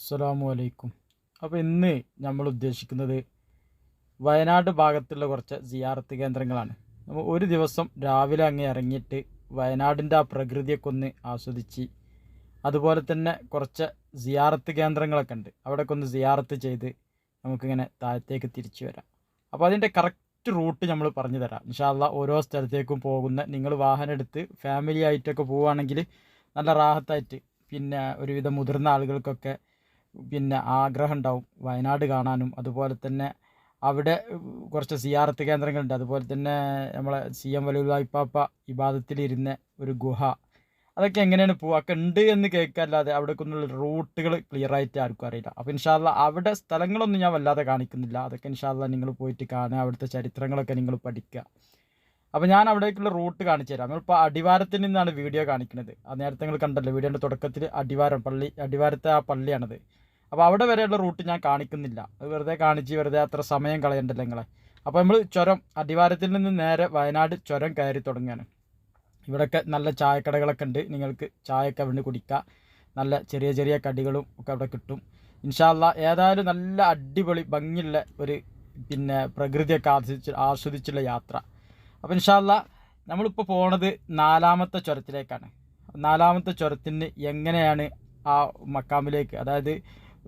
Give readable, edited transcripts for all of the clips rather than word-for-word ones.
അസ്സലാമു അലൈക്കും. അപ്പോൾ ഇന്ന് നമ്മൾ ഉദ്ദേശിക്കുന്നത് വയനാട് ഭാഗത്തുള്ള കുറച്ച് സിയാറത്ത് കേന്ദ്രങ്ങളാണ്. നമ്മൾ ഒരു ദിവസം രാവിലെ അങ്ങ് ഇറങ്ങിയിട്ട് വയനാടിൻ്റെ ആ പ്രകൃതിയൊക്കെ ഒന്ന് ആസ്വദിച്ച്, അതുപോലെ തന്നെ കുറച്ച് സിയാറത്ത് കേന്ദ്രങ്ങളൊക്കെ ഉണ്ട്, അവിടെയൊക്കെ ഒന്ന് സിയാറത്ത് ചെയ്ത് നമുക്കിങ്ങനെ താഴത്തേക്ക് തിരിച്ചു വരാം. അപ്പോൾ അതിൻ്റെ കറക്റ്റ് റൂട്ട് നമ്മൾ പറഞ്ഞു തരാം ഇൻഷാ അല്ലാഹ്. ഓരോ സ്ഥലത്തേക്കും പോകുന്ന നിങ്ങൾ വാഹനം എടുത്ത് ഫാമിലി ആയിട്ടൊക്കെ പോവുകയാണെങ്കിൽ നല്ല റാഹത്തായിട്ട്, പിന്നെ ഒരുവിധം മുതിർന്ന ആളുകൾക്കൊക്കെ പിന്നെ ആഗ്രഹം ഉണ്ടാവും വയനാട് കാണാനും. അതുപോലെ തന്നെ അവിടെ കുറച്ച് സിയാറത്ത് കേന്ദ്രങ്ങളുണ്ട്. അതുപോലെ തന്നെ നമ്മളെ CM വലിയുള്ളാഹി ഇപ്പാപ്പ ഇബാദത്തിലിരുന്ന ഒരു ഗുഹ, അതൊക്കെ എങ്ങനെയാണ് പോവുക ഒക്കെ ഉണ്ട് എന്ന് കേൾക്കല്ലാതെ അവിടേക്കൊന്നുള്ള റൂട്ടുകൾ ക്ലിയർ ആയിട്ട് ആർക്കും അറിയില്ല. അപ്പോൾ ഇൻഷാ അല്ലാഹ് അവിടെ സ്ഥലങ്ങളൊന്നും ഞാൻ വല്ലാതെ കാണിക്കുന്നില്ല. അതൊക്കെ ഇൻഷാ അല്ലാഹ് നിങ്ങൾ പോയിട്ട് കാണുക, അവിടുത്തെ ചരിത്രങ്ങളൊക്കെ നിങ്ങൾ പഠിക്കുക. അപ്പോൾ ഞാൻ അവിടേക്കുള്ള റൂട്ട് കാണിച്ചു തരാം. നമ്മളിപ്പോൾ അടിവാരത്തിൽ നിന്നാണ് വീഡിയോ കാണിക്കുന്നത്. ആ നേരത്തെ നിങ്ങൾ കണ്ടല്ലോ വീഡിയോൻ്റെ തുടക്കത്തിൽ, അടിവാരം പള്ളി, അടിവാരത്തെ ആ പള്ളിയാണത്. അപ്പോൾ അവിടെ വരെയുള്ള റൂട്ട് ഞാൻ കാണിക്കുന്നില്ല. അത് വെറുതെ കാണിച്ച് വെറുതെ അത്ര സമയം കളയണ്ടല്ലോ നിങ്ങളെ. അപ്പോൾ നമ്മൾ ചുരം അടിവാരത്തിൽ നിന്ന് നേരെ വയനാട് ചുരം കയറി തുടങ്ങുകയാണ്. ഇവിടെയൊക്കെ നല്ല ചായക്കടകളൊക്കെ ഉണ്ട്, നിങ്ങൾക്ക് ചായയൊക്കെ അവിടെ നിന്ന് കുടിക്കുക. നല്ല ചെറിയ ചെറിയ കടികളും ഒക്കെ അവിടെ കിട്ടും ഇൻഷാ അല്ലാഹ്. ഏതായാലും നല്ല അടിപൊളി ഭംഗിയുള്ള ഒരു പിന്നെ പ്രകൃതിയൊക്കെ ആസ്വദിച്ചുള്ള യാത്ര. അപ്പോൾ ഇൻഷാ അല്ലാഹ് നമ്മളിപ്പോൾ പോണത് 4ാമത്തെ ചുരത്തിലേക്കാണ്. 4ാമത്തെ ചുരത്തിന് എങ്ങനെയാണ് ആ മക്കാമിലേക്ക്, അതായത്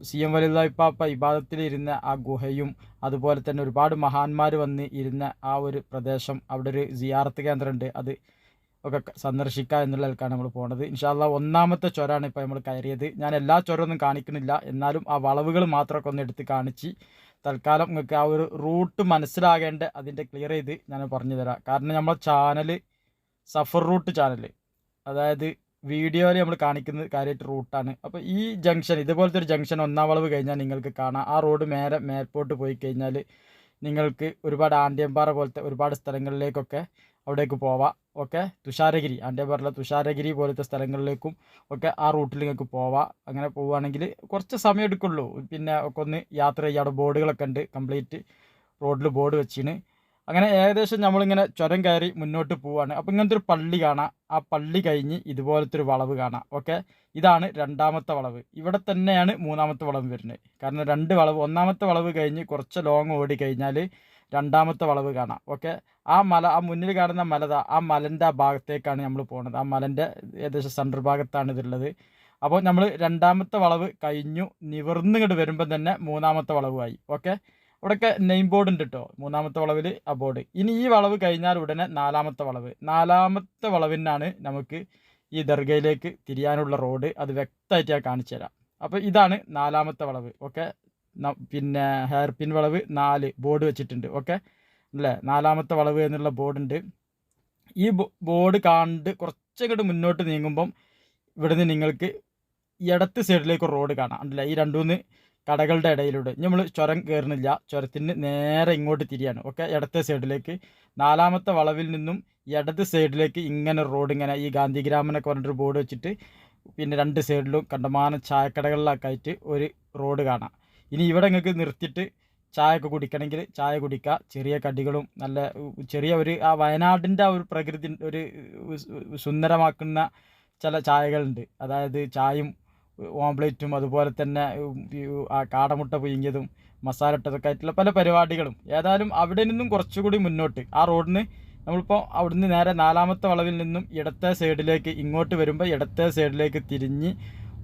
CM വലിയുള്ളാഹി ഇപ്പാപ്പ ഇബാദത്തിലിരുന്ന ആ ഗുഹയും, അതുപോലെ തന്നെ ഒരുപാട് മഹാന്മാർ വന്ന് ഇരുന്ന ആ ഒരു പ്രദേശം, അവിടെ ഒരു സിയാറത്ത് കേന്ദ്രമുണ്ട്, അത് ഒക്കെ സന്ദർശിക്കുക എന്നുള്ളതിലേക്കാണ് നമ്മൾ പോണത് ഇൻഷാ അല്ലാഹ്. 1ാമത്തെ ചുരമാണ് ഇപ്പോൾ നമ്മൾ കയറിയത്. ഞാൻ എല്ലാ ചുരമൊന്നും കാണിക്കുന്നില്ല, എന്നാലും ആ വളവുകൾ മാത്രമൊക്കെ ഒന്ന് എടുത്ത് കാണിച്ച് തൽക്കാലം നിങ്ങൾക്ക് ആ ഒരു റൂട്ട് മനസ്സിലാകേണ്ട അതിൻ്റെ ക്ലിയർ ചെയ്ത് ഞാൻ പറഞ്ഞു തരാം. കാരണം നമ്മളെ ചാനൽ സഫർ റൂട്ട് ചാനൽ, അതായത് വീഡിയോയിൽ നമ്മൾ കാണിക്കുന്നത് കാര്യമായിട്ട് റൂട്ടാണ്. അപ്പോൾ ഈ ജംഗ്ഷൻ, ഇതുപോലത്തെ ഒരു ജംഗ്ഷൻ 1ാം വളവ് കഴിഞ്ഞാൽ നിങ്ങൾക്ക് കാണാം. ആ റോഡ് മേൽപോട്ട് പോയി കഴിഞ്ഞാൽ നിങ്ങൾക്ക് ഒരുപാട് ആണ്ടിയമ്പാറ പോലത്തെ ഒരുപാട് സ്ഥലങ്ങളിലേക്കൊക്കെ അവിടേക്ക് പോവാം. ഓക്കെ, തുഷാരഗിരി, ആണ്ടിയമ്പാറയിലെ തുഷാരഗിരി പോലത്തെ സ്ഥലങ്ങളിലേക്കും ഒക്കെ ആ റൂട്ടിൽ നിങ്ങൾക്ക് പോവാം. അങ്ങനെ പോവുകയാണെങ്കിൽ കുറച്ച് സമയം എടുക്കുള്ളൂ. പിന്നെ ഒക്കെ ഒന്ന് യാത്ര ചെയ്യുക. അവിടെ ബോർഡുകളൊക്കെ ഉണ്ട്, കംപ്ലീറ്റ് റോഡിൽ ബോർഡ് വെച്ചിന്. അങ്ങനെ ഏകദേശം നമ്മളിങ്ങനെ ചുരം കയറി മുന്നോട്ട് പോവുകയാണ്. അപ്പോൾ ഇങ്ങനത്തെ ഒരു പള്ളി കാണാം. ആ പള്ളി കഴിഞ്ഞ് ഇതുപോലത്തെ ഒരു വളവ് കാണാം. ഓക്കെ, ഇതാണ് 2ാമത്തെ വളവ്. ഇവിടെ തന്നെയാണ് 3ാമത്തെ വളവ് വരുന്നത്. കാരണം 2 വളവ്, 1ാമത്തെ വളവ് കഴിഞ്ഞ് കുറച്ച് ലോങ് ഓടി കഴിഞ്ഞാൽ 2ാമത്തെ വളവ് കാണാം. ഓക്കെ, ആ മല, ആ മുന്നിൽ കാണുന്ന മല, ആ മലൻ്റെ ആ ഭാഗത്തേക്കാണ് നമ്മൾ പോകുന്നത്. ആ മലൻ്റെ ഏകദേശം സെൻറ്റർ ഭാഗത്താണ് ഇതുള്ളത്. അപ്പോൾ നമ്മൾ 2ാമത്തെ വളവ് കഴിഞ്ഞു, നിവർന്നിങ്ങോട്ട് വരുമ്പോൾ തന്നെ 3ാമത്തെ വളവുമായി. ഓക്കെ, അവിടെയൊക്കെ നെയിം ബോർഡ് ഉണ്ട് കേട്ടോ, 3ാമത്തെ വളവിൽ ആ ബോർഡ്. ഇനി ഈ വളവ് കഴിഞ്ഞാൽ ഉടനെ 4ാമത്തെ വളവ്. 4ാമത്തെ വളവിനാണ് നമുക്ക് ഈ ദർഗയിലേക്ക് തിരിയാനുള്ള റോഡ്. അത് വ്യക്തമായിട്ട് ഞാൻ കാണിച്ചു തരാം. അപ്പോൾ ഇതാണ് 4ാമത്തെ വളവ്. ഓക്കെ, പിന്നെ ഹെയർ പിൻ വളവ് 4 ബോർഡ് വെച്ചിട്ടുണ്ട്. ഓക്കെ അല്ലേ, 4ാമത്തെ വളവ് എന്നുള്ള ബോർഡുണ്ട്. ഈ ബോർഡ് കണ്ട് കുറച്ചങ്ങോട്ട് മുന്നോട്ട് നീങ്ങുമ്പം ഇവിടുന്ന് നിങ്ങൾക്ക് ഇടത്ത് സൈഡിലേക്ക് റോഡ് കാണാം. ഉണ്ടല്ലേ, ഈ 2-3 കടകളുടെ ഇടയിലൂടെ നമ്മൾ ചുരം കയറുന്നില്ല, ചുരത്തിന് നേരെ ഇങ്ങോട്ട് തിരിയാണ്. ഓക്കെ, ഇടത്തെ സൈഡിലേക്ക് 4ാമത്തെ വളവിൽ നിന്നും ഇടത് സൈഡിലേക്ക് ഇങ്ങനെ റോഡ്, ഇങ്ങനെ ഈ ഗാന്ധിഗ്രാമെന്നൊക്കെ പറഞ്ഞിട്ടൊരു ബോർഡ് വെച്ചിട്ട് പിന്നെ 2 സൈഡിലും കണ്ടമാനം ചായക്കടകളിലൊക്കെ ആയിട്ട് ഒരു റോഡ് കാണാം. ഇനി ഇവിടെ നിങ്ങൾക്ക് നിർത്തിയിട്ട് ചായ ഒക്കെ കുടിക്കണമെങ്കിൽ ചായ കുടിക്കുക. ചെറിയ കടികളും നല്ല ചെറിയ ഒരു ആ വയനാടിൻ്റെ ആ ഒരു പ്രകൃതി ഒരു സുന്ദരമാക്കുന്ന ചില ചായകളുണ്ട്. അതായത് ചായയും ഓംപ്ലേറ്റും, അതുപോലെ തന്നെ ആ കാടമുട്ട പുഴുങ്ങിയതും മസാല ഇട്ടതൊക്കെ ആയിട്ടുള്ള പല പരിപാടികളും. ഏതായാലും അവിടെ നിന്നും കുറച്ചുകൂടി മുന്നോട്ട് ആ റോഡിന് നമ്മളിപ്പോൾ അവിടുന്ന് നേരെ 4ാമത്തെ വളവിൽ നിന്നും ഇടത്തെ സൈഡിലേക്ക് ഇങ്ങോട്ട് വരുമ്പോൾ ഇടത്തെ സൈഡിലേക്ക് തിരിഞ്ഞ്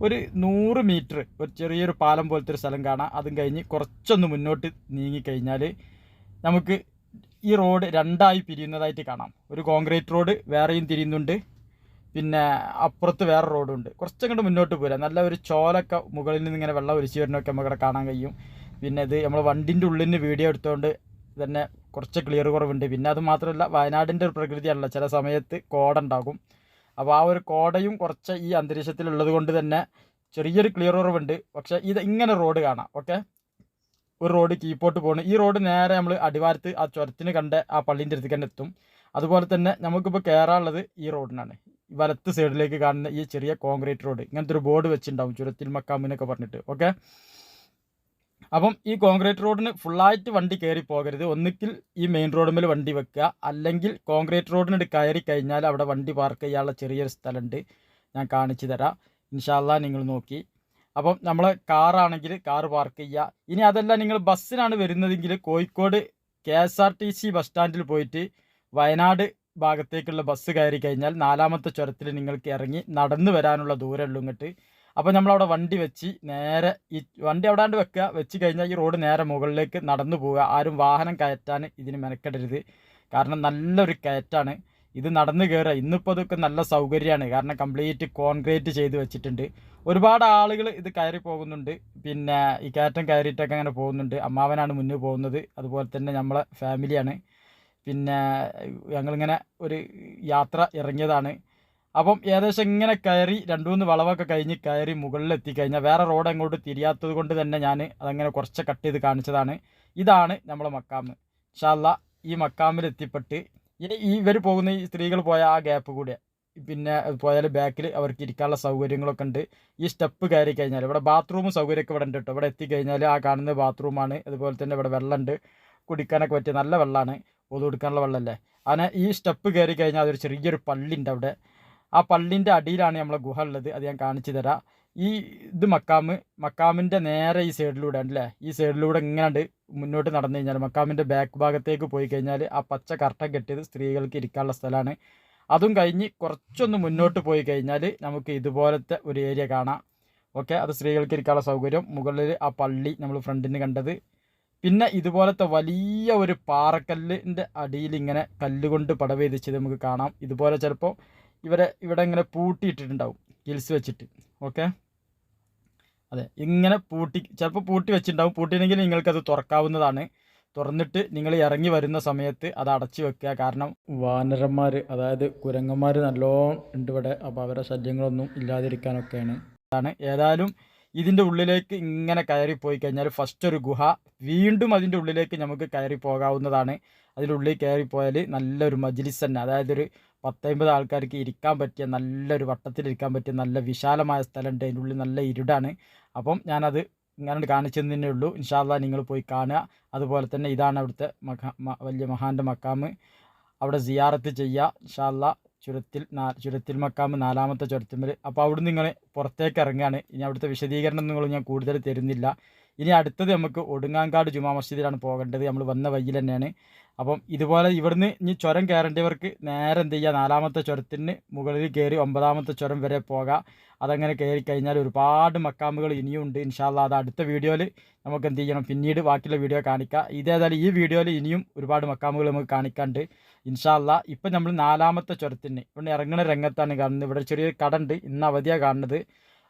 ഒരു 100 മീറ്റർ ഒരു ചെറിയൊരു പാലം പോലത്തെ ഒരു സ്ഥലം കാണാം. അതും കഴിഞ്ഞ് കുറച്ചൊന്ന് മുന്നോട്ട് നീങ്ങിക്കഴിഞ്ഞാൽ നമുക്ക് ഈ റോഡ് 2ആയി പിരിയുന്നതായിട്ട് കാണാം. ഒരു കോൺക്രീറ്റ് റോഡ് വേറെയും തിരിയുന്നുണ്ട്, പിന്നെ അപ്പുറത്ത് വേറെ റോഡുണ്ട്. കുറച്ചങ്ങോട്ട് മുന്നോട്ട് പോരാ, നല്ല ഒരു ചോലൊക്കെ മുകളിൽ നിന്ന് ഇങ്ങനെ വെള്ളം ഒലിച്ചു വരുന്നതൊക്കെ നമുക്കിവിടെ കാണാൻ കഴിയും. പിന്നെ ഇത് നമ്മൾ വണ്ടിൻ്റെ ഉള്ളിൽ നിന്ന് വീഡിയോ എടുത്തുകൊണ്ട് തന്നെ കുറച്ച് ക്ലിയർ കുറവുണ്ട്. പിന്നെ അത് മാത്രമല്ല, വയനാടിൻ്റെ ഒരു പ്രകൃതിയാണല്ലോ, ചില സമയത്ത് കോട ഉണ്ടാകും. അപ്പോൾ ആ ഒരു കോടയും കുറച്ച് ഈ അന്തരീക്ഷത്തിലുള്ളത് കൊണ്ട് തന്നെ ചെറിയൊരു ക്ലിയർ കുറവുണ്ട്. പക്ഷേ ഇത് ഇങ്ങനെ റോഡ് കാണാം. ഓക്കെ, ഒരു റോഡ് കീപ്പോട്ട് പോകുന്നു. ഈ റോഡ് നേരെ നമ്മൾ അടിവാരത്ത് ആ ചുരത്തിന് കണ്ട ആ പള്ളീൻ്റെ അടുത്തേക്ക് തന്നെ എത്തും. അതുപോലെ തന്നെ നമുക്കിപ്പോൾ കയറാനുള്ളത് ഈ റോഡിനാണ്. വലത്ത് സൈഡിലേക്ക് കാണുന്ന ഈ ചെറിയ കോൺക്രീറ്റ് റോഡ്, ഇങ്ങനത്തെ ഒരു ബോർഡ് വെച്ചിട്ടുണ്ടാവും, ചുരത്തിൽ മക്കാമിനൊക്കെ പറഞ്ഞിട്ട്. ഓക്കെ, അപ്പം ഈ കോൺക്രീറ്റ് റോഡിന് ഫുള്ളായിട്ട് വണ്ടി കയറി പോകരുത്. ഒന്നുകിൽ ഈ മെയിൻ റോഡുമേൽ വണ്ടി വെക്കുക, അല്ലെങ്കിൽ കോൺക്രീറ്റ് റോഡിനോട് കയറി കഴിഞ്ഞാൽ അവിടെ വണ്ടി പാർക്ക് ചെയ്യാനുള്ള ചെറിയൊരു സ്ഥലമുണ്ട്, ഞാൻ കാണിച്ചു തരാം ഇൻഷാ അല്ലാഹ്. നിങ്ങൾ നോക്കി അപ്പം നമ്മൾ കാറാണെങ്കിൽ കാറ് പാർക്ക് ചെയ്യുക. ഇനി അതല്ല നിങ്ങൾ ബസ്സിനാണ് വരുന്നതെങ്കിൽ കോഴിക്കോട് KSRTC ബസ് സ്റ്റാൻഡിൽ പോയിട്ട് വയനാട് ഭാഗത്തേക്കുള്ള ബസ് കയറി കഴിഞ്ഞാൽ 4ാമത്തെ ചുരത്തിൽ നിങ്ങൾക്ക് ഇറങ്ങി നടന്നു വരാനുള്ള ദൂരമുള്ളൂ ഇങ്ങോട്ട്. അപ്പോൾ നമ്മളവിടെ വണ്ടി വെച്ച് നേരെ ഈ വണ്ടി അവിടാണ്ട് വെക്കുക. വെച്ച് കഴിഞ്ഞാൽ ഈ റോഡ് നേരെ മുകളിലേക്ക് നടന്നു പോവുക. ആരും വാഹനം കയറ്റാൻ ഇതിന് മെനക്കെടരുത്. കാരണം നല്ലൊരു കയറ്റാണ്. ഇത് നടന്നു കയറുക. ഇന്നിപ്പോൾ അതൊക്കെ നല്ല സൗകര്യമാണ്. കാരണം കംപ്ലീറ്റ് കോൺക്രീറ്റ് ചെയ്ത് വെച്ചിട്ടുണ്ട്. ഒരുപാട് ആളുകൾ ഇത് കയറി പോകുന്നുണ്ട്. പിന്നെ ഈ കയറ്റം കയറിയിട്ടൊക്കെ അങ്ങനെ പോകുന്നുണ്ട്. അമ്മാവനാണ് മുന്നിൽ പോകുന്നത്. അതുപോലെ തന്നെ നമ്മളെ ഫാമിലിയാണ്. പിന്നെ ഞങ്ങളിങ്ങനെ ഒരു യാത്ര ഇറങ്ങിയതാണ്. അപ്പം ഏകദേശം ഇങ്ങനെ കയറി 2-3 വളവൊക്കെ കഴിഞ്ഞ് കയറി മുകളിലെത്തിക്കഴിഞ്ഞാൽ വേറെ റോഡ് അങ്ങോട്ട് തിരിയാത്തത് കൊണ്ട് തന്നെ ഞാൻ അതങ്ങനെ കുറച്ച് കട്ട് ചെയ്ത് കാണിച്ചതാണ്. ഇതാണ് നമ്മളെ മക്കാമ്. ഇൻഷാ അല്ലാഹ് ഈ മക്കാമിലെത്തിപ്പെട്ട് ഇനി ഇവർ പോകുന്ന ഈ സ്ത്രീകൾ പോയ ആ ഗ്യാപ്പ് കൂടെ പിന്നെ പോയാൽ ബാക്കിൽ അവർക്ക് ഇരിക്കാനുള്ള സൗകര്യങ്ങളൊക്കെ ഉണ്ട്. ഈ സ്റ്റെപ്പ് കയറി കഴിഞ്ഞാൽ ഇവിടെ ബാത്റൂമും സൗകര്യമൊക്കെ ഇവിടെ ഉണ്ട് കേട്ടോ. ഇവിടെ എത്തിക്കഴിഞ്ഞാൽ ആ കാണുന്ന ബാത്റൂമാണ്. അതുപോലെ തന്നെ ഇവിടെ വെള്ളമുണ്ട്. കുടിക്കാനൊക്കെ പറ്റിയ നല്ല വെള്ളമാണ്. ഒതു കൊടുക്കാനുള്ള വെള്ളമല്ലേ. അങ്ങനെ ഈ സ്റ്റെപ്പ് കയറി കഴിഞ്ഞാൽ അതൊരു ചെറിയൊരു പള്ളി ഉണ്ട് അവിടെ. ആ പള്ളിൻ്റെ അടിയിലാണ് നമ്മളെ ഗുഹ ഉള്ളത്. അത് ഞാൻ കാണിച്ചു തരാം. ഈ ഇത് മക്കാമിൻ്റെ നേരെ ഈ സൈഡിലൂടെ ഉണ്ടല്ലേ. ഈ സൈഡിലൂടെ ഇങ്ങനെ മുന്നോട്ട് നടന്നു കഴിഞ്ഞാൽ മക്കാമിൻ്റെ ബാക്ക് ഭാഗത്തേക്ക് പോയി കഴിഞ്ഞാൽ ആ പച്ച കർട്ടൻ കെട്ടിയത് സ്ത്രീകൾക്ക് ഇരിക്കാനുള്ള സ്ഥലമാണ്. അതും കഴിഞ്ഞ് കുറച്ചൊന്ന് മുന്നോട്ട് പോയി കഴിഞ്ഞാൽ നമുക്ക് ഇതുപോലത്തെ ഒരു ഏരിയ കാണാം. ഓക്കെ, അത് സ്ത്രീകൾക്ക് ഇരിക്കാനുള്ള സൗകര്യം. മുകളിൽ ആ പള്ളി നമ്മൾ ഫ്രണ്ടിന് കണ്ടത്. പിന്നെ ഇതുപോലത്തെ വലിയ ഒരു പാറക്കല്ലിൻ്റെ അടിയിൽ ഇങ്ങനെ കല്ലുകൊണ്ട് പടവെയ്തിച്ചത് നമുക്ക് കാണാം. ഇതുപോലെ ചിലപ്പോൾ ഇവിടെ ഇങ്ങനെ പൂട്ടിയിട്ടിട്ടുണ്ടാവും ഗിൽസ് വെച്ചിട്ട്. ഓക്കെ, അതെ, ഇങ്ങനെ ചിലപ്പോൾ പൂട്ടി വെച്ചിട്ടുണ്ടാവും. പൂട്ടിയില്ലെങ്കിൽ നിങ്ങൾക്കത് തുറക്കാവുന്നതാണ്. തുറന്നിട്ട് നിങ്ങൾ ഇറങ്ങി വരുന്ന സമയത്ത് അത് അടച്ചു വെക്കുക. കാരണം വാനരന്മാർ, അതായത് കുരങ്ങന്മാർ നല്ലോണം ഉണ്ട് ഇവിടെ. അപ്പോൾ അവരുടെ ശല്യങ്ങളൊന്നും ഇല്ലാതിരിക്കാനൊക്കെയാണ്. ഏതായാലും ഇതിൻ്റെ ഉള്ളിലേക്ക് ഇങ്ങനെ കയറി പോയി കഴിഞ്ഞാൽ ഫസ്റ്റ് ഒരു ഗുഹ, വീണ്ടും അതിൻ്റെ ഉള്ളിലേക്ക് നമുക്ക് കയറി പോകാവുന്നതാണ്. അതിനുള്ളിൽ കയറിപ്പോയാൽ നല്ലൊരു മജ്ലിസ് തന്നെ, അതായത് ഒരു 10-50 ആൾക്കാർക്ക് ഇരിക്കാൻ പറ്റിയ നല്ലൊരു വട്ടത്തിലിരിക്കാൻ പറ്റിയ നല്ല വിശാലമായ സ്ഥലമുണ്ട്. അതിൻ്റെ ഉള്ളിൽ നല്ല ഇരുടാണ്. അപ്പം ഞാനത് ഇങ്ങനെ കാണിച്ചതന്നെ ഉള്ളൂ. ഇൻഷാ അല്ലാഹ് നിങ്ങൾ പോയി കാണുക. അതുപോലെ തന്നെ ഇതാണ് അവിടുത്തെ വലിയ മഹാൻ്റെ മക്കാമ്. അവിടെ സിയാറത്ത് ചെയ്യുക ഇൻഷാ അല്ലാഹ്. ചുരത്തിൽ മക്കാമ് 4ാമത്തെ ചുരത്തുമ്മൽ. അപ്പോൾ അവിടുന്ന് നിങ്ങൾ പുറത്തേക്ക് ഇറങ്ങുകയാണ്. ഇനി അവിടുത്തെ വിശദീകരണങ്ങളും ഞാൻ കൂടുതൽ തരുന്നില്ല. ഇനി അടുത്തത് നമുക്ക് ഒടുങ്ങാങ്കാട് ജുമാ മസ്ജിദിലാണ് പോകേണ്ടത്. നമ്മൾ വന്ന വഴിയിൽ തന്നെയാണ്. അപ്പം ഇതുപോലെ ഇവിടുന്ന് ഇനി ചുരം കയറേണ്ടവർക്ക് നേരെ എന്ത് ചെയ്യുക, 4ാമത്തെ ചുരത്തിന് മുകളിൽ കയറി 9ാമത്തെ ചുരം വരെ പോകാം. അതങ്ങനെ കയറി കഴിഞ്ഞാൽ ഒരുപാട് മക്കാമുകൾ ഇനിയും ഉണ്ട്. ഇൻഷാ അല്ലാഹ് അത് അടുത്ത വീഡിയോയിൽ നമുക്ക് എന്ത് ചെയ്യണം, പിന്നീട് ബാക്കിയുള്ള വീഡിയോ കാണിക്കാം. ഇതേതായാലും ഈ വീഡിയോയിൽ ഇനിയും ഒരുപാട് മക്കാമുകൾ നമുക്ക് കാണിക്കാണ്ട് ഇൻഷാ അല്ലാഹ്. ഇപ്പം നമ്മൾ 4ാമത്തെ ചുരത്തിന് ഇവിടെ ഇറങ്ങുന്ന രംഗത്താണ് കാണുന്നത്. ഇവിടെ ചെറിയൊരു കട ഉണ്ട്. ഇന്ന് അവധിയാണ് കാണുന്നത്.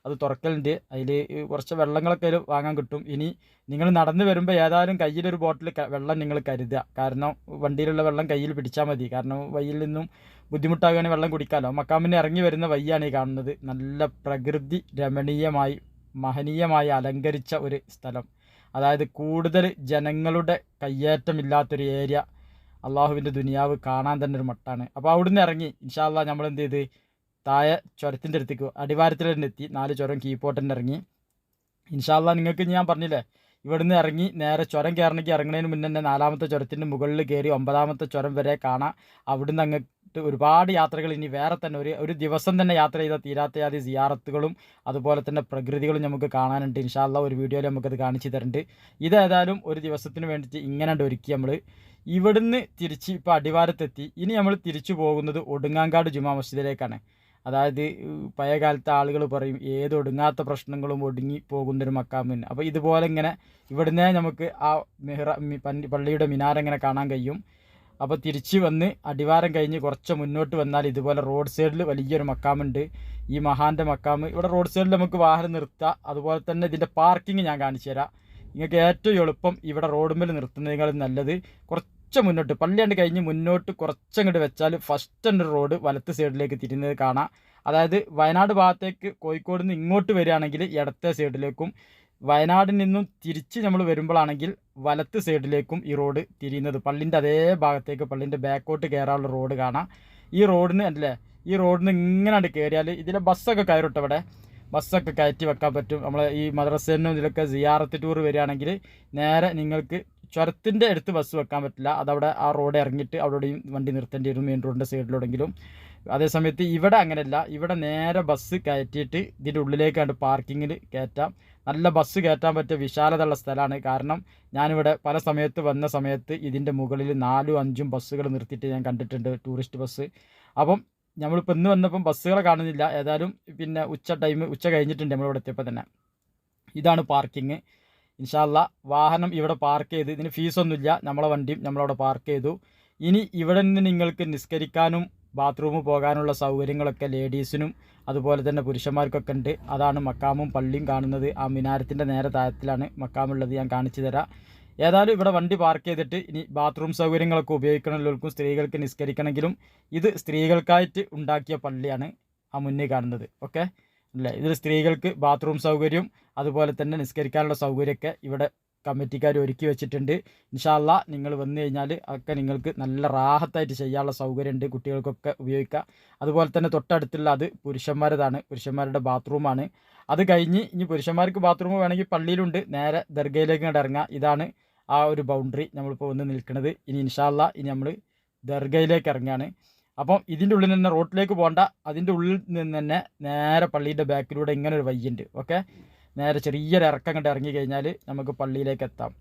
അത് തുറക്കലുണ്ട്. അതിൽ കുറച്ച് വെള്ളങ്ങളൊക്കെ അതിൽ വാങ്ങാൻ കിട്ടും. ഇനി നിങ്ങൾ നടന്നു വരുമ്പോൾ ഏതായാലും കയ്യിലൊരു ബോട്ടിൽ വെള്ളം നിങ്ങൾ കരുതുക. കാരണം വണ്ടിയിലുള്ള വെള്ളം കയ്യിൽ പിടിച്ചാൽ മതി. കാരണം വഴിയിൽ നിന്നും ബുദ്ധിമുട്ടാകുകയാണെങ്കിൽ വെള്ളം കുടിക്കാമല്ലോ. മക്കാമിന് ഇറങ്ങി വരുന്ന വഴിയാണ് ഈ കാണുന്നത്. നല്ല പ്രകൃതി രമണീയമായി മഹനീയമായി അലങ്കരിച്ച ഒരു സ്ഥലം. അതായത് കൂടുതൽ ജനങ്ങളുടെ കയ്യേറ്റമില്ലാത്തൊരു ഏരിയ. അള്ളാഹുവിൻ്റെ ദുനിയാവ് കാണാൻ തന്നെ ഒരു മട്ടാണ്. അപ്പോൾ അവിടുന്ന് ഇറങ്ങി ഇൻഷാ അല്ലാഹ് നമ്മൾ എന്ത് ചെയ്ത് താഴെ ചുരത്തിൻ്റെ അടുത്തേക്ക് അടിവാരത്തിൽ തന്നെ എത്തി. 4 ചുരം കീപ്പോട്ടൻ്റെ ഇറങ്ങി. ഇൻഷാ അല്ലാഹ് നിങ്ങൾക്ക് ഞാൻ പറഞ്ഞില്ലേ, ഇവിടുന്ന് ഇറങ്ങി നേരെ ചുരം കയറണമെങ്കിൽ ഇറങ്ങുന്നതിന് മുന്നേ തന്നെ 4ാമത്തെ ചുരത്തിൻ്റെ മുകളിൽ കയറി 9ാമത്തെ ചുരം വരെ കാണാം. അവിടുന്ന് അങ്ങോട്ട് ഒരുപാട് യാത്രകൾ ഇനി വേറെ തന്നെ ഒരു ദിവസം തന്നെ യാത്ര ചെയ്താൽ തീരാത്ത ആദ്യ സിയാറത്തുകളും അതുപോലെ തന്നെ പ്രകൃതികളും നമുക്ക് കാണാനുണ്ട്. ഇൻഷാ അല്ലാഹ് ഒരു വീഡിയോയിൽ നമുക്കത് കാണിച്ചു തരുന്നുണ്ട്. ഇതേതായാലും ഒരു ദിവസത്തിന് വേണ്ടിയിട്ട് ഇങ്ങനെ ഒരുക്കി നമ്മൾ ഇവിടുന്ന് തിരിച്ച് ഇപ്പോൾ അടിവാരത്തെത്തി. ഇനി നമ്മൾ തിരിച്ചു പോകുന്നത് ഒടുങ്ങാങ്കാട് ജുമാ മസ്ജിദിലേക്കാണ്. അതായത് പഴയ കാലത്തെ ആളുകൾ പറയും ഏത് ഒടുങ്ങാത്ത പ്രശ്നങ്ങളും ഒടുങ്ങി പോകുന്നൊരു മക്കാമിന്. അപ്പോൾ ഇതുപോലെ ഇങ്ങനെ ഇവിടുന്ന് നമുക്ക് ആ പള്ളിയുടെ മിനാരം ഇങ്ങനെ കാണാൻ കഴിയും. അപ്പോൾ തിരിച്ച് വന്ന് അടിവാരം കഴിഞ്ഞ് കുറച്ച് മുന്നോട്ട് വന്നാൽ ഇതുപോലെ റോഡ് സൈഡിൽ വലിയൊരു മക്കാമുണ്ട്. ഈ മഹാൻ്റെ മക്കാമ്. ഇവിടെ റോഡ് സൈഡിൽ നമുക്ക് വാഹനം നിർത്താം. അതുപോലെ തന്നെ ഇതിൻ്റെ പാർക്കിംഗ് ഞാൻ കാണിച്ചു തരാം. നിങ്ങൾക്ക് ഏറ്റവും എളുപ്പം ഇവിടെ റോഡുമ്മൽ നിർത്തുന്നതിനേക്കാളും നല്ലത് കുറച്ച് മുന്നോട്ട് പള്ളിയാണ്ട് കഴിഞ്ഞ് മുന്നോട്ട് കുറച്ചങ്ങോട്ട് വെച്ചാൽ ഫസ്റ്റ് ഒരു റോഡ് വലത്ത് സൈഡിലേക്ക് തിരിയുന്നത് കാണാം. അതായത് വയനാട് ഭാഗത്തേക്ക് കോഴിക്കോട് നിന്ന് ഇങ്ങോട്ട് വരികയാണെങ്കിൽ ഇടത്തെ സൈഡിലേക്കും, വയനാടിൽ നിന്നും തിരിച്ച് നമ്മൾ വരുമ്പോഴാണെങ്കിൽ വലത്ത് സൈഡിലേക്കും ഈ റോഡ് തിരിയുന്നത്. പള്ളിൻ്റെ അതേ ഭാഗത്തേക്ക് പള്ളിൻ്റെ ബാക്കോട്ട് കയറാനുള്ള റോഡ് കാണാം. ഈ റോഡിന് അല്ലേ, ഈ റോഡിന് ഇങ്ങനെ കയറിയാൽ ഇതിലെ ബസ്സൊക്കെ കയറിട്ട് ഇവിടെ ബസ്സൊക്കെ കയറ്റി വെക്കാൻ പറ്റും. നമ്മൾ ഈ മദ്രസേനും ഇതിലൊക്കെ സിയാറത്ത് ടൂർ വരികയാണെങ്കിൽ നേരെ നിങ്ങൾക്ക് ചുരത്തിൻ്റെ അടുത്ത് ബസ് വെക്കാൻ പറ്റില്ല. അതവിടെ ആ റോഡ് ഇറങ്ങിയിട്ട് അവിടെയും വണ്ടി നിർത്തേണ്ടി വരും, മെയിൻ റോഡിൻ്റെ സൈഡിലെവിടെയെങ്കിലും. അതേസമയത്ത് ഇവിടെ അങ്ങനെയല്ല, ഇവിടെ നേരെ ബസ് കയറ്റിയിട്ട് ഇതിൻ്റെ ഉള്ളിലേക്കാണ്ട് പാർക്കിങ്ങിൽ കയറ്റാം. നല്ല ബസ് കയറ്റാൻ പറ്റിയ വിശാലതയുള്ള സ്ഥലമാണ്. കാരണം ഞാനിവിടെ പല സമയത്ത് വന്ന സമയത്ത് ഇതിൻ്റെ മുകളിൽ 4ഉം 5ഉം ബസ്സുകൾ നിർത്തിയിട്ട് ഞാൻ കണ്ടിട്ടുണ്ട്, ടൂറിസ്റ്റ് ബസ്. അപ്പം നമ്മളിപ്പോൾ ഇന്ന് വന്നപ്പം ബസ്സുകളെ കാണുന്നില്ല. ഏതായാലും പിന്നെ ഉച്ച കഴിഞ്ഞിട്ടുണ്ട് നമ്മളിവിടെ എത്തിയപ്പോൾ തന്നെ. ഇതാണ് പാർക്കിങ്. ഇൻഷാ അല്ലാ വാഹനം ഇവിടെ പാർക്ക് ചെയ്ത്, ഇതിന് ഫീസൊന്നുമില്ല, നമ്മളെ വണ്ടിയും നമ്മളവിടെ പാർക്ക് ചെയ്തു. ഇനി ഇവിടെ നിന്ന് നിങ്ങൾക്ക് നിസ്കരിക്കാനും ബാത്റൂമിൽ പോകാനുള്ള സൗകര്യങ്ങളൊക്കെ ലേഡീസിനും അതുപോലെ തന്നെ പുരുഷന്മാർക്കൊക്കെ ഉണ്ട്. അതാണ് മക്കാമും പള്ളിയും കാണുന്നത്. ആ മിനാരത്തിൻ്റെ നേരെ താഴത്തിലാണ് മക്കാമുള്ളത്. ഞാൻ കാണിച്ചു തരാം. ഏതായാലും ഇവിടെ വണ്ടി പാർക്ക് ചെയ്തിട്ട് ഇനി ബാത്റൂം സൗകര്യങ്ങളൊക്കെ ഉപയോഗിക്കണമെങ്കിലും സ്ത്രീകൾക്ക് നിസ്കരിക്കണമെങ്കിലും ഇത് സ്ത്രീകൾക്കായിട്ട് ഉണ്ടാക്കിയ പള്ളിയാണ് ആ മുന്നിൽ കാണുന്നത്. ഓക്കെ അല്ലേ? ഇതിൽ സ്ത്രീകൾക്ക് ബാത്റൂം സൗകര്യം അതുപോലെ തന്നെ നിസ്കരിക്കാനുള്ള സൗകര്യമൊക്കെ ഇവിടെ കമ്മിറ്റിക്കാർ ഒരുക്കി വെച്ചിട്ടുണ്ട്. ഇൻഷാ അല്ലാ നിങ്ങൾ വന്നു കഴിഞ്ഞാൽ അതൊക്കെ നിങ്ങൾക്ക് നല്ല റാഹത്തായിട്ട് ചെയ്യാനുള്ള സൗകര്യമുണ്ട്, കുട്ടികൾക്കൊക്കെ ഉപയോഗിക്കാം. അതുപോലെ തന്നെ തൊട്ടടുത്തുള്ള അത് പുരുഷന്മാരുടെ ബാത്റൂമാണ്. അത് കഴിഞ്ഞ് ഇനി പുരുഷന്മാർക്ക് ബാത്റൂം വേണമെങ്കിൽ പള്ളിയിലുണ്ട്, നേരെ ദർഗയിലേക്ക് ഇങ്ങോട്ട് ഇറങ്ങാം. ഇതാണ് ആ ഒരു ബൗണ്ടറി നമ്മളിപ്പോൾ വന്ന് നിൽക്കുന്നത്. ഇനി ഇൻഷാ അല്ലാ ഇനി നമ്മൾ ദർഗയിലേക്ക് ഇറങ്ങുകയാണ്. അപ്പം ഇതിൻ്റെ ഉള്ളിൽ തന്നെ റോട്ടിലേക്ക് പോകണ്ട, അതിൻ്റെ ഉള്ളിൽ നിന്ന് തന്നെ നേരെ പള്ളീൻ്റെ ബാക്കിലൂടെ ഇങ്ങനെ ഒരു വഴിയുണ്ട്. ഓക്കെ, നേരെ ചെറിയൊരു ഇറക്കം കണ്ട് ഇറങ്ങി കഴിഞ്ഞാൽ നമുക്ക് പള്ളിയിലേക്ക് എത്താം.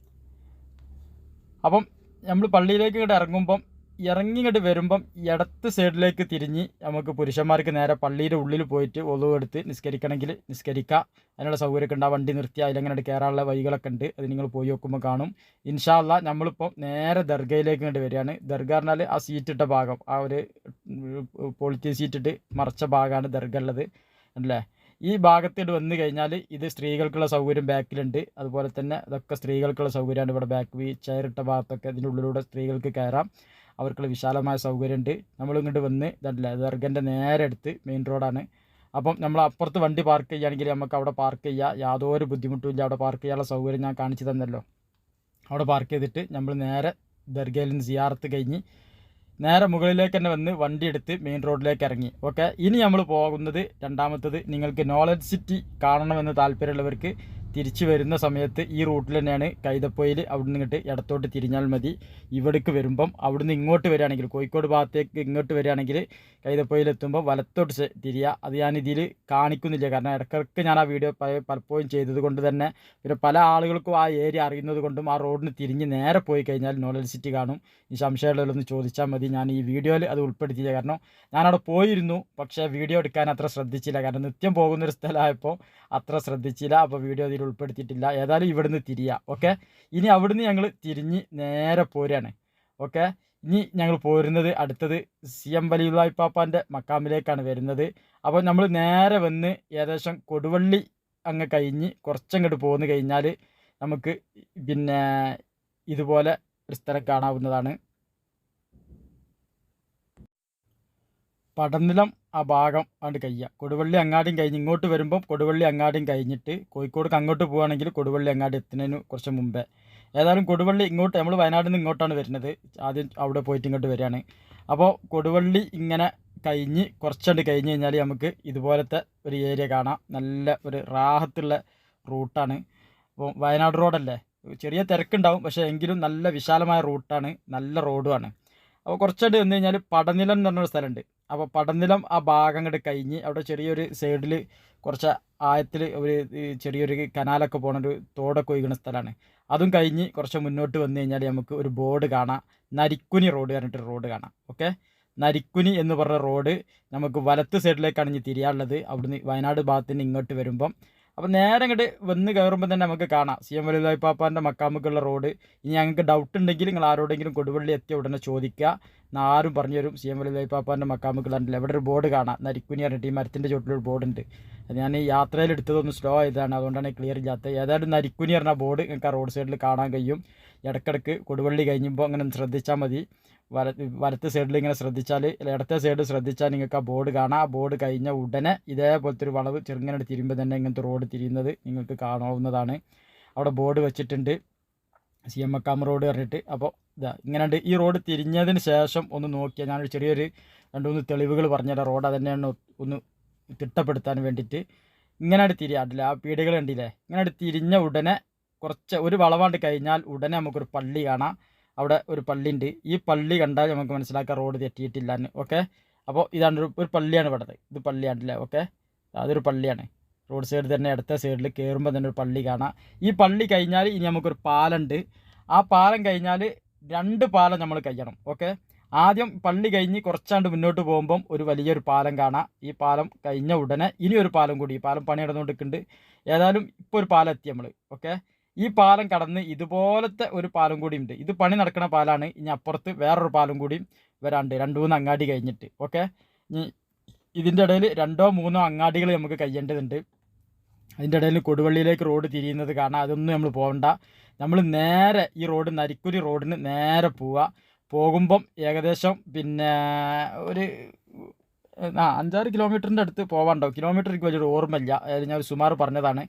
അപ്പം നമ്മൾ പള്ളിയിലേക്ക് ഇങ്ങോട്ട് ഇറങ്ങിങ്ങോട്ട് വരുമ്പം ഇടത്ത് സൈഡിലേക്ക് തിരിഞ്ഞ് നമുക്ക് പുരുഷന്മാർക്ക് നേരെ പള്ളിയുടെ ഉള്ളിൽ പോയിട്ട് ഒളു എടുത്ത് നിസ്കരിക്കണമെങ്കിൽ നിസ്കരിക്കാം. അതിനുള്ള സൗകര്യമൊക്കെ ഉണ്ട്. ആ വണ്ടി നിർത്തി അതിലങ്ങനെ കയറാനുള്ള വഴികളൊക്കെ ഉണ്ട്. അത് നിങ്ങൾ പോയി നോക്കുമ്പോൾ കാണും. ഇൻഷാ അല്ലാ നമ്മളിപ്പോൾ നേരെ ദർഗയിലേക്ക് ഇങ്ങോട്ട് വരികയാണ്. ദർഗ പറഞ്ഞാൽ ആ സീറ്റിട്ട ഭാഗം, ആ ഒരു പോളിത്തീൻ സീറ്റിട്ട് മറച്ച ഭാഗമാണ് ദർഗ ഉള്ളത് അല്ലേ. ഈ ഭാഗത്തോട്ട് വന്നു കഴിഞ്ഞാൽ ഇത് സ്ത്രീകൾക്കുള്ള സൗകര്യം ബാക്കിലുണ്ട്. അതുപോലെ തന്നെ ഇതൊക്കെ സ്ത്രീകൾക്കുള്ള സൗകര്യമാണ്. ഇവിടെ ബാക്ക് ചെയറിട്ട ഭാഗത്തൊക്കെ ഇതിൻ്റെ ഉള്ളിലൂടെ സ്ത്രീകൾക്ക് കയറാം. അവർക്കുള്ള വിശാലമായ സൗകര്യമുണ്ട്. നമ്മളിങ്ങോട്ട് വന്ന് ഇതല്ല ദർഗൻ്റെ നേരെ അടുത്ത് മെയിൻ റോഡാണ്. അപ്പം നമ്മൾ അപ്പുറത്ത് വണ്ടി പാർക്ക് ചെയ്യുകയാണെങ്കിൽ നമുക്ക് അവിടെ പാർക്ക് ചെയ്യാം, യാതൊരു ബുദ്ധിമുട്ടുമില്ല. അവിടെ പാർക്ക് ചെയ്യാനുള്ള സൗകര്യം ഞാൻ കാണിച്ചു തന്നല്ലോ. അവിടെ പാർക്ക് ചെയ്തിട്ട് നമ്മൾ നേരെ ദർഗയിൽ നിന്ന് സിയാറത്ത് കഴിഞ്ഞ് നേരെ മുകളിലേക്ക് തന്നെ വന്ന് വണ്ടി എടുത്ത് മെയിൻ റോഡിലേക്ക് ഇറങ്ങി. ഓക്കെ, ഇനി നമ്മൾ പോകുന്നത് രണ്ടാമത്തത്, നിങ്ങൾക്ക് നോളജ് സിറ്റി കാണണമെന്ന് താല്പര്യമുള്ളവർക്ക് തിരിച്ചു വരുന്ന സമയത്ത് ഈ റൂട്ടിൽ തന്നെയാണ് കൈതപ്പൊയിൽ. അവിടുന്ന് ഇങ്ങോട്ട് ഇടത്തോട്ട് തിരിഞ്ഞാൽ മതി. ഇവിടേക്ക് വരുമ്പം അവിടുന്ന് ഇങ്ങോട്ട് വരികയാണെങ്കിൽ, കോഴിക്കോട് ഭാഗത്തേക്ക് ഇങ്ങോട്ട് വരികയാണെങ്കിൽ കൈതപ്പൊയിലെത്തുമ്പോൾ വലത്തോട്ട് തിരിയുക. അത് ഞാൻ ഇതിൽ കാണിക്കുന്നില്ല, കാരണം ഇടയ്ക്കിടയ്ക്ക് ഞാൻ ആ വീഡിയോ പലപ്പോഴും ചെയ്തത് കൊണ്ട് തന്നെ, പിന്നെ പല ആളുകൾക്കും ആ ഏരിയ അറിയുന്നത് കൊണ്ടും ആ റോഡിന് തിരിഞ്ഞ് നേരെ പോയി കഴിഞ്ഞാൽ നോളജ് സിറ്റി കാണും. ഈ സംശയമുള്ളവരൊന്ന് ചോദിച്ചാൽ മതി. ഞാൻ ഈ വീഡിയോയിൽ അത് ഉൾപ്പെടുത്തിയില്ല, കാരണം ഞാനവിടെ പോയിരുന്നു, പക്ഷേ വീഡിയോ എടുക്കാൻ അത്ര ശ്രദ്ധിച്ചില്ല. കാരണം നിത്യം പോകുന്നൊരു സ്ഥലമായപ്പോൾ അത്ര ശ്രദ്ധിച്ചില്ല. അപ്പോൾ വീഡിയോ ഇതിൽ ഉൾപ്പെടുത്തിയിട്ടില്ല. ഏതായാലും ഇവിടുന്ന് തിരിയുക. ഓക്കെ, ഇനി അവിടുന്ന് ഞങ്ങൾ തിരിഞ്ഞ് നേരെ പോരുകയാണ്. ഓക്കെ, ഇനി ഞങ്ങൾ പോരുന്നത് അടുത്തത് CM വലിയുള്ളാഹി പാപ്പാൻ്റെ മക്കാമിലേക്കാണ് വരുന്നത്. അപ്പോൾ നമ്മൾ നേരെ വന്ന് ഏകദേശം കൊടുവള്ളി അങ്ങ് കഴിഞ്ഞ് കുറച്ചങ്ങോട്ട് പോന്നു കഴിഞ്ഞാൽ നമുക്ക് പിന്നെ ഇതുപോലെ ഒരു സ്ഥലം കാണാവുന്നതാണ്. പടനിലം ആ ഭാഗം അങ്ങോട്ട് കഴിയുക. കൊടുവള്ളി അങ്ങാടിയും കഴിഞ്ഞ് ഇങ്ങോട്ട് വരുമ്പം കൊടുവള്ളി അങ്ങാടിയും കഴിഞ്ഞിട്ട് കോഴിക്കോട് അങ്ങോട്ട് പോവുകയാണെങ്കിൽ കൊടുവള്ളി അങ്ങാടി എത്തുന്നതിന് കുറച്ച് മുമ്പേ. ഏതായാലും കൊടുവള്ളി ഇങ്ങോട്ട്, നമ്മൾ വയനാട്ടിൽ നിന്ന് ഇങ്ങോട്ടാണ് വരുന്നത്. ആദ്യം അവിടെ പോയിട്ട് ഇങ്ങോട്ട് വരികയാണ്. അപ്പോൾ കൊടുവള്ളി ഇങ്ങനെ കഴിഞ്ഞ് കുറച്ചുകൊണ്ട് കഴിഞ്ഞ് കഴിഞ്ഞാൽ നമുക്ക് ഇതുപോലത്തെ ഒരു ഏരിയ കാണാം. നല്ല ഒരു റാഹത്തുള്ള റൂട്ടാണ്. അപ്പോൾ വയനാട് റോഡല്ലേ, ചെറിയ തിരക്കുണ്ടാവും, പക്ഷേ എങ്കിലും നല്ല വിശാലമായ റൂട്ടാണ്, നല്ല റോഡുമാണ്. അപ്പോൾ കുറച്ചുകൊണ്ട് വന്നു കഴിഞ്ഞാൽ പടനിലം എന്ന് പറഞ്ഞൊരു സ്ഥലമുണ്ട്. അപ്പോൾ പടനിലം ആ ഭാഗം അങ്ങോട്ട് കഴിഞ്ഞ് അവിടെ ചെറിയൊരു സൈഡിൽ കുറച്ച് ആയത്തിൽ ഒരു ചെറിയൊരു കനാലൊക്കെ പോണൊരു തോടൊക്കെ ഒഴുകുന്ന സ്ഥലമാണ്. അതും കഴിഞ്ഞ് കുറച്ച് മുന്നോട്ട് വന്നു കഴിഞ്ഞാൽ നമുക്ക് ഒരു ബോർഡ് കാണാം, നരിക്കുനി റോഡ് പറഞ്ഞിട്ട് റോഡ് കാണാം. ഓക്കെ, നരിക്കുനി എന്ന് പറഞ്ഞ റോഡ് നമുക്ക് വലത്ത് സൈഡിലേക്കാണ് ഇനി തിരിയാനുള്ളത്, അവിടുന്ന് വയനാട് ഭാഗത്ത് നിന്ന് ഇങ്ങോട്ട് വരുമ്പം. അപ്പോൾ നേരെ ഇങ്ങോട്ട് വന്ന് കയറുമ്പോൾ തന്നെ നമുക്ക് കാണാം CM വലിയുള്ളാഹി പാപ്പാൻ്റെ മക്കാമുക്കുള്ള റോഡ്. ഇനി ഞങ്ങൾക്ക് ഡൗട്ട് ഉണ്ടെങ്കിൽ നിങ്ങൾ ആരോടെങ്കിലും കൊടുവള്ളി എത്തിയ ഉടനെ ചോദിക്കുക, ആരും പറഞ്ഞു തരും. CM വലിയുള്ളാഹി പാപ്പാൻ്റെ മക്കാമുക്കുള്ള എവിടെ ഒരു ബോർഡ് കാണാം, നരിക്കുനി പറഞ്ഞിട്ട് ഈ മരത്തിൻ്റെ ചുവട്ടിലൊരു ബോർഡുണ്ട്. അത് ഞാൻ ഈ യാത്രയിൽ എടുത്തതൊന്ന് സ്ലോ ആയതാണ്, അതുകൊണ്ടാണ് ക്ലിയർ ഇല്ലാത്തത്. ഏതായാലും നരിക്കുനി പറഞ്ഞ ബോർഡ് നിങ്ങൾക്ക് ആ റോഡ് സൈഡിൽ കാണാൻ കഴിയും. ഇടയ്ക്കിടയ്ക്ക് കൊടുവള്ളി കഴിഞ്ഞപ്പോൾ അങ്ങനെ ശ്രദ്ധിച്ചാൽ മതി. വലത്ത് സൈഡിൽ ഇങ്ങനെ ശ്രദ്ധിച്ചാൽ, ഇടത്തെ സൈഡ് ശ്രദ്ധിച്ചാൽ നിങ്ങൾക്ക് ആ ബോർഡ് കാണാം. ആ ബോർഡ് കഴിഞ്ഞ ഉടനെ ഇതേപോലത്തെ ഒരു വളവ് ചെറുങ്ങനെ തിരിയുമ്പോൾ തന്നെ ഇങ്ങനത്തെ റോഡ് തിരിയുന്നത് നിങ്ങൾക്ക് കാണാവുന്നതാണ്. അവിടെ ബോർഡ് വെച്ചിട്ടുണ്ട്, CM മക്കാം റോഡ് പറഞ്ഞിട്ട്. അപ്പോൾ ഇതാ ഇങ്ങനെ ഈ റോഡ് തിരിഞ്ഞതിന് ശേഷം ഒന്ന് നോക്കിയാൽ ഞാനൊരു ചെറിയൊരു 2-3 തെളിവുകൾ പറഞ്ഞുതരാം. റോഡ് അതന്നെയാണ് ഒന്ന് തിട്ടപ്പെടുത്താൻ വേണ്ടിയിട്ട്. ഇങ്ങനെ തിരിയാണ്ടില്ല, ആ പീടികൾ കണ്ടില്ലേ, ഇങ്ങനെ തിരിഞ്ഞ ഉടനെ കുറച്ച് ഒരു വളവാണ്ട് കഴിഞ്ഞാൽ ഉടനെ നമുക്കൊരു പള്ളി കാണാം. അവിടെ ഒരു പള്ളി ഉണ്ട്. ഈ പള്ളി കണ്ടാൽ നമുക്ക് മനസ്സിലാക്കാം റോഡ് തെറ്റിയിട്ടില്ല എന്ന്. ഓക്കെ, അപ്പോൾ ഇതാണ് ഒരു പള്ളിയാണ് ഇവിടുത്തെ, ഇത് പള്ളിയാണല്ലേ. ഓക്കെ, അതൊരു പള്ളിയാണ്. റോഡ് സൈഡ് തന്നെ അടുത്ത സൈഡിൽ കയറുമ്പോൾ തന്നെ ഒരു പള്ളി കാണാം. ഈ പള്ളി കഴിഞ്ഞാൽ ഇനി നമുക്കൊരു പാലമുണ്ട്. ആ പാലം കഴിഞ്ഞാൽ 2 പാലം നമ്മൾ കഴിയണം. ഓക്കെ, ആദ്യം പള്ളി കഴിഞ്ഞ് കുറച്ചാണ്ട് മുന്നോട്ട് പോകുമ്പം ഒരു വലിയൊരു പാലം കാണാം. ഈ പാലം കഴിഞ്ഞ ഉടനെ ഇനി ഒരു പാലം കൂടി, ഈ പാലം പണി നടന്നുകൊണ്ടിരിക്കുന്നുണ്ട്. ഏതായാലും ഇപ്പോൾ ഒരു പാലം എത്തി നമ്മൾ. ഓക്കെ, ഈ പാലം കടന്ന് ഇതുപോലത്തെ ഒരു പാലം കൂടി ഉണ്ട്. ഇത് പണി നടക്കുന്ന പാലാണ്. ഇനി അപ്പുറത്ത് വേറൊരു പാലം കൂടി വരാണ്ട് 2-3 അങ്ങാടി കഴിഞ്ഞിട്ട്. ഓക്കെ, ഇനി ഇതിൻ്റെ ഇടയിൽ 2-3 അങ്ങാടികൾ നമുക്ക് കഴിയേണ്ടതുണ്ട്. അതിൻ്റെ ഇടയിൽ കൊടുവള്ളിയിലേക്ക് റോഡ് തിരിയുന്നത് കാണാം. അതൊന്നും നമ്മൾ പോകണ്ട. നമ്മൾ നേരെ ഈ റോഡ് നരിക്കുരി റോഡിന് നേരെ പോവുക. പോകുമ്പം ഏകദേശം പിന്നെ ഒരു 5-6 കിലോമീറ്ററിൻ്റെ അടുത്ത് പോകാനുണ്ടാവും. കിലോമീറ്റർ എനിക്ക് വലിയൊരു ഓർമ്മയില്ല, ഞാൻ ഒരു സുമാർ പറഞ്ഞതാണ്.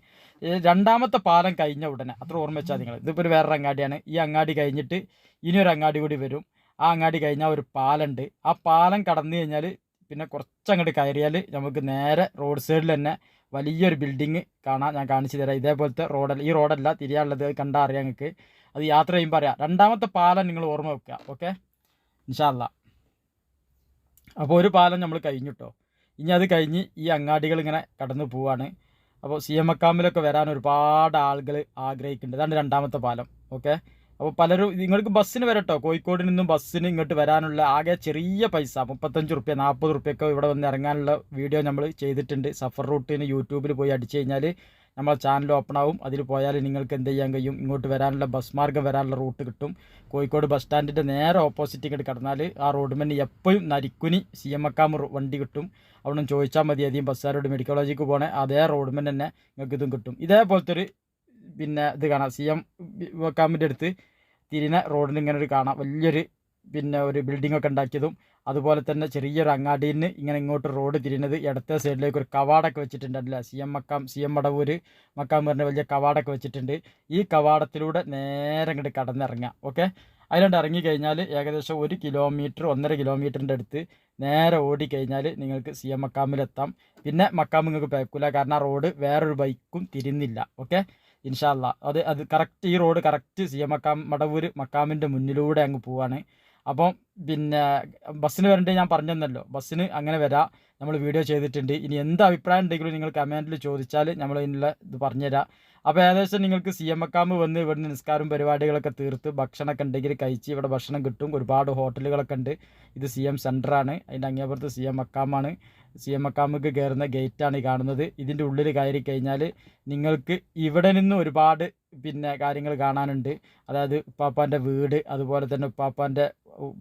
2ാമത്തെ പാലം കഴിഞ്ഞ ഉടനെ, അത്ര ഓർമ്മ വെച്ചാൽ നിങ്ങൾ. ഇതിപ്പോൾ ഒരു വേറൊരു അങ്ങാടിയാണ്. ഈ അങ്ങാടി കഴിഞ്ഞിട്ട് ഇനിയൊരു അങ്ങാടി കൂടി വരും. ആ അങ്ങാടി കഴിഞ്ഞാൽ ഒരു പാലമുണ്ട്. ആ പാലം കടന്നു കഴിഞ്ഞാൽ പിന്നെ കുറച്ചങ്ങോട്ട് കയറിയാൽ നമുക്ക് നേരെ റോഡ് സൈഡിൽ തന്നെ വലിയൊരു ബിൽഡിങ് കാണാം. ഞാൻ കാണിച്ചു തരാം. ഇതേപോലത്തെ റോഡല്ല, ഈ റോഡല്ല തിരിയാനുള്ളത്, കണ്ടാൽ അറിയാം നിങ്ങൾക്ക്. അത് യാത്ര ചെയ്യുമ്പോൾ അറിയാം. 2ാമത്തെ പാലം നിങ്ങൾ ഓർമ്മ വെക്കുക. ഓക്കെ, ഇൻഷാ അല്ലാ. അപ്പോൾ ഒരു പാലം നമ്മൾ കഴിഞ്ഞിട്ടോ. ഇനി അത് കഴിഞ്ഞ് ഈ അങ്ങാടികൾ ഇങ്ങനെ കടന്നു പോവാണ്. അപ്പോൾ CM മക്കാമിലൊക്കെ വരാൻ ഒരുപാട് ആളുകൾ ആഗ്രഹിക്കുന്നുണ്ട്. അതാണ് 2ാമത്തെ പാലം. ഓക്കെ, അപ്പോൾ പലരും നിങ്ങൾക്ക് ബസ്സിന് വരട്ടോ, കോഴിക്കോട് നിന്നും ബസ്സിന് ഇങ്ങോട്ട് വരാനുള്ള ആകെ ചെറിയ പൈസ 35 റുപ്യ 40 റുപ്യൊക്കെ ഇവിടെ വന്ന് ഇറങ്ങാനുള്ള വീഡിയോ നമ്മൾ ചെയ്തിട്ടുണ്ട്. സഫർ റൂട്ടിന് യൂട്യൂബിൽ പോയി അടിച്ചു കഴിഞ്ഞാൽ നമ്മളെ ചാനൽ ഓപ്പൺ ആവും. അതിൽ പോയാൽ നിങ്ങൾക്ക് എന്ത് ചെയ്യാൻ കഴിയും, ഇങ്ങോട്ട് വരാനുള്ള ബസ് മാർഗ്ഗം വരാനുള്ള റൂട്ട് കിട്ടും. കോഴിക്കോട് ബസ് സ്റ്റാൻഡിൻ്റെ നേരെ ഓപ്പോസിറ്റ് ഇങ്ങോട്ട് കടന്നാൽ ആ റോഡ് തന്നെ എപ്പോഴും നരിക്കുനി CM മക്കാം വണ്ടി കിട്ടും. അവിടെ ചോദിച്ചാൽ മതി. അധികം ബസ്സുകാരോട് മെഡിക്കൽ കോളേജിലേക്ക് പോകണേ അതേ റോഡ് തന്നെ നിങ്ങൾക്ക് ഇതും കിട്ടും. ഇതേപോലത്തെ ഒരു പിന്നെ ഇത് കാണാം. CM മക്കാമിൻ്റെ അടുത്ത് തിരിഞ്ഞ റോഡിന് ഇങ്ങനെ ഒരു കാണാം വലിയൊരു പിന്നെ ഒരു ബിൽഡിംഗ് ഒക്കെ ഉണ്ടാക്കിയതും. അതുപോലെ തന്നെ ചെറിയൊരു അങ്ങാടിയിൽ നിന്ന് ഇങ്ങനെ ഇങ്ങോട്ട് റോഡ് തിരിയുന്നത്. ഇടത്തെ സൈഡിലേക്ക് ഒരു കവാടൊക്കെ വെച്ചിട്ടുണ്ട്. അല്ല CM മടവൂര് മക്കാം പറഞ്ഞ വലിയ കവാടൊക്കെ വെച്ചിട്ടുണ്ട്. ഈ കവാടത്തിലൂടെ നേരെ ഇങ്ങോട്ട് കടന്നിറങ്ങാം. ഓക്കെ, അതിലോട്ട് ഇറങ്ങിക്കഴിഞ്ഞാൽ ഏകദേശം 1 കിലോമീറ്റർ 1.5 കിലോമീറ്ററിൻ്റെ അടുത്ത് നേരെ ഓടിക്കഴിഞ്ഞാൽ നിങ്ങൾക്ക് CM മക്കാമിലെത്താം. പിന്നെ മക്കാം നിങ്ങൾക്ക് പേക്കൂല, കാരണം ആ റോഡ് വേറൊരു ബൈക്കും തിരിയുന്നില്ല. ഓക്കെ, ഇൻഷാ അല്ലാ. അത് കറക്റ്റ് ഈ റോഡ് കറക്റ്റ് CM മടവൂര് മക്കാമിൻ്റെ മുന്നിലൂടെ അങ്ങ് പോവാണ്. അപ്പം പിന്നെ ബസ്സിന് വരേണ്ടത് ഞാൻ പറഞ്ഞെന്നല്ലോ. ബസ്സിന് അങ്ങനെ വരാം, നമ്മൾ വീഡിയോ ചെയ്തിട്ടുണ്ട്. ഇനി എന്ത് അഭിപ്രായം ഉണ്ടെങ്കിലും നിങ്ങൾ കമൻറ്റിൽ ചോദിച്ചാൽ നമ്മൾ ഇതിനുള്ള ഇത് പറഞ്ഞുതരാം. അപ്പോൾ ഏകദേശം നിങ്ങൾക്ക് CM മക്കാം വന്ന് ഇവിടുന്ന് നിസ്കാരം പരിപാടികളൊക്കെ തീർത്ത് ഭക്ഷണമൊക്കെ ഉണ്ടെങ്കിൽ കഴിച്ച് ഇവിടെ ഭക്ഷണം കിട്ടും. ഒരുപാട് ഹോട്ടലുകളൊക്കെ ഉണ്ട്. ഇത് CM സെൻറ്ററാണ്. അതിൻ്റെ അങ്ങേപ്പുറത്ത് CM മക്കാമാണ്. CM മക്കാമിക്ക് കയറുന്ന ഗേറ്റാണ് ഈ കാണുന്നത്. ഇതിൻ്റെ ഉള്ളിൽ കയറി കഴിഞ്ഞാൽ നിങ്ങൾക്ക് ഇവിടെ നിന്ന് ഒരുപാട് പിന്നെ കാര്യങ്ങൾ കാണാനുണ്ട്. അതായത് ഉപ്പാപ്പാൻ്റെ വീട്, അതുപോലെ തന്നെ ഉപ്പാപ്പാൻ്റെ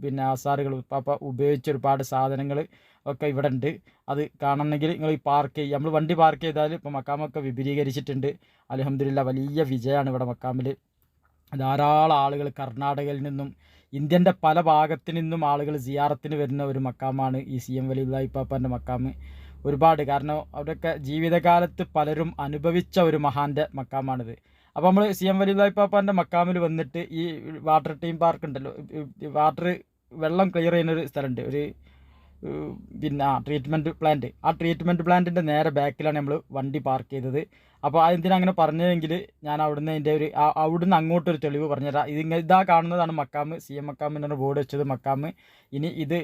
പിന്നെ ആസാറുകൾ, ഉപ്പാപ്പ ഉപയോഗിച്ച ഒരുപാട് സാധനങ്ങൾ ഒക്കെ ഇവിടെ ഉണ്ട്. അത് കാണണമെങ്കിൽ നിങ്ങൾ ഈ പാർക്ക് ചെയ്യുക. നമ്മൾ വണ്ടി പാർക്ക് ചെയ്താൽ ഇപ്പോൾ മക്കാമൊക്കെ വിപുലീകരിച്ചിട്ടുണ്ട്. അൽഹംദുലില്ലാ, വലിയ വിജയമാണ് ഇവിടെ മക്കാമിൽ. ധാരാളം ആളുകൾ കർണാടകയിൽ നിന്നും ഇന്ത്യൻ്റെ പല ഭാഗത്തു നിന്നും ആളുകൾ സിയാറത്തിന് വരുന്ന ഒരു മക്കാമാണ് ഈ CM വലിയുല്ലാഹി പാപ്പാൻ്റെ മക്കാം. ഒരുപാട്, കാരണം അവരൊക്കെ ജീവിതകാലത്ത് പലരും അനുഭവിച്ച ഒരു മഹാൻ്റെ മക്കാമാണിത്. അപ്പോൾ നമ്മൾ CM വലിയുല്ലാഹി പാപ്പാൻ്റെ മക്കാമിൽ വന്നിട്ട് ഈ വാട്ടർ തീം പാർക്ക് ഉണ്ടല്ലോ, വെള്ളം ക്ലിയർ ചെയ്യുന്നൊരു സ്ഥലമുണ്ട്, ഒരു പിന്നെ ട്രീറ്റ്മെൻറ്റ് പ്ലാന്റ്. ആ ട്രീറ്റ്മെൻറ്റ് പ്ലാന്റിൻ്റെ നേരെ ബാക്കിലാണ് നമ്മൾ വണ്ടി പാർക്ക് ചെയ്തത്. അപ്പോൾ അതെന്തിനാ അങ്ങനെ പറഞ്ഞതെങ്കിൽ ഞാൻ അവിടുന്ന് അതിൻ്റെ അവിടുന്ന് അങ്ങോട്ടൊരു തെളിവ് പറഞ്ഞുതരാം. ഇതാ കാണുന്നതാണ് മക്കാം. CM മക്കാം എന്നാണ് ബോർഡ് വെച്ചത് മക്കാം. ഇനി ഇത്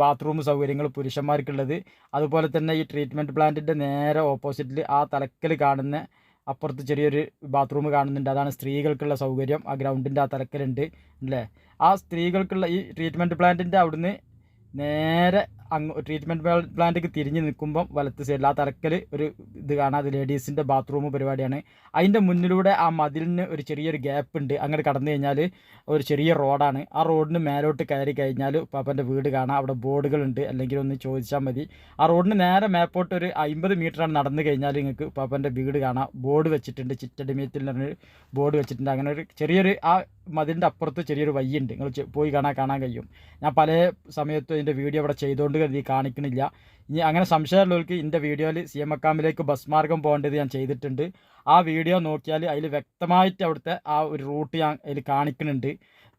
ബാത്റൂം സൗകര്യങ്ങൾ പുരുഷന്മാർക്കുള്ളത്. അതുപോലെ തന്നെ ഈ ട്രീറ്റ്മെൻറ്റ് പ്ലാന്റിൻ്റെ നേരെ ഓപ്പോസിറ്റിൽ ആ തലക്കൽ കാണുന്ന അപ്പുറത്ത് ചെറിയൊരു ബാത്റൂം കാണുന്നുണ്ട്. അതാണ് സ്ത്രീകൾക്കുള്ള സൗകര്യം. ആ ഗ്രൗണ്ടിൻ്റെ ആ തലക്കലുണ്ട് അല്ലേ. ആ സ്ത്രീകൾക്കുള്ള ഈ ട്രീറ്റ്മെൻറ്റ് പ്ലാന്റിൻ്റെ അവിടുന്ന് നേരെ ട്രീറ്റ്മെൻറ്റ് പ്ലാന്റിലേക്ക് തിരിഞ്ഞ് നിൽക്കുമ്പം വലത്ത് സൈഡിൽ ആ തലക്കൽ ഒരു ഇത് കാണാം. അത് ലേഡീസിൻ്റെ ബാത്റൂം പരിപാടിയാണ്. അതിൻ്റെ മുന്നിലൂടെ ആ മതിലിന് ഒരു ചെറിയൊരു ഗ്യാപ്പ് ഉണ്ട്. അങ്ങോട്ട് കടന്നു കഴിഞ്ഞാൽ ഒരു ചെറിയ റോഡാണ്. ആ റോഡിന് മേലോട്ട് കയറി കഴിഞ്ഞാൽ പാപ്പൻ്റെ വീട് കാണാം. അവിടെ ബോർഡുകളുണ്ട്, അല്ലെങ്കിൽ ഒന്ന് ചോദിച്ചാൽ മതി. ആ റോഡിന് നേരെ മേപ്പോട്ട് ഒരു 50 മീറ്ററാണ് നടന്നു കഴിഞ്ഞാൽ നിങ്ങൾക്ക് പാപ്പൻ്റെ വീട് കാണാം. ബോർഡ് വെച്ചിട്ടുണ്ട്, ചിറ്റടിമേറ്റിൽ പറഞ്ഞൊരു ബോർഡ് വെച്ചിട്ടുണ്ട്. അങ്ങനെ ഒരു ചെറിയൊരു ആ മതിലിൻ്റെ അപ്പുറത്ത് ചെറിയൊരു വഴിയുണ്ട്. നിങ്ങൾ പോയി കാണാൻ കഴിയും. ഞാൻ പല സമയത്തും ഇതിൻ്റെ വീഡിയോ ഇവിടെ ചെയ്തുകൊണ്ട് കരുതി കാണിക്കണില്ല. ഇനി അങ്ങനെ സംശയമുള്ളവർക്ക് എൻ്റെ വീഡിയോയിൽ CM മക്കാമിലേക്ക് ബസ് മാർഗ്ഗം പോകേണ്ടത് ഞാൻ ചെയ്തിട്ടുണ്ട്. ആ വീഡിയോ നോക്കിയാൽ അതിൽ വ്യക്തമായിട്ട് അവിടുത്തെ ആ ഒരു റൂട്ട് ഞാൻ അതിൽ കാണിക്കുന്നുണ്ട്.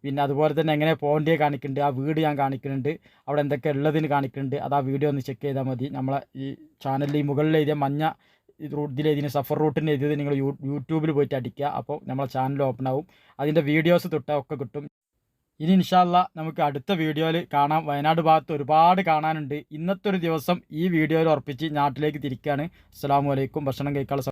പിന്നെ അതുപോലെ തന്നെ എങ്ങനെ പോകേണ്ടത് കാണിക്കുന്നുണ്ട്. ആ വീട് ഞാൻ കാണിക്കുന്നുണ്ട്. അവിടെ എന്തൊക്കെ ഉള്ളതിന് കാണിക്കുന്നുണ്ട്. അത് ആ വീഡിയോ ഒന്ന് ചെക്ക് ചെയ്താൽ മതി. നമ്മളെ ഈ ചാനലിൽ ഈ മുകളിൽ എഴുതിയ മഞ്ഞ ഇതിലെഴുതിന് സഫർ റൂട്ടിന് എഴുതിയത് നിങ്ങൾ യൂട്യൂബിൽ പോയിട്ട് അടിക്കുക. അപ്പോൾ നമ്മളെ ചാനൽ ഓപ്പൺ ആവും. അതിൻ്റെ വീഡിയോസ് തൊട്ടാൽ ഒക്കെ കിട്ടും. ഇനി ഇൻഷാ അല്ലാ നമുക്ക് അടുത്ത വീഡിയോയിൽ കാണാം. വയനാട് ഭാഗത്ത് ഒരുപാട് കാണാനുണ്ട്. ഇന്നത്തെ ഒരു ദിവസം ഈ വീഡിയോയിൽ ഉറപ്പിച്ച് നാട്ടിലേക്ക് തിരിക്കുകയാണ്. അസ്സലാമു അലൈക്കും. ഭക്ഷണം കഴിക്കാനുള്ള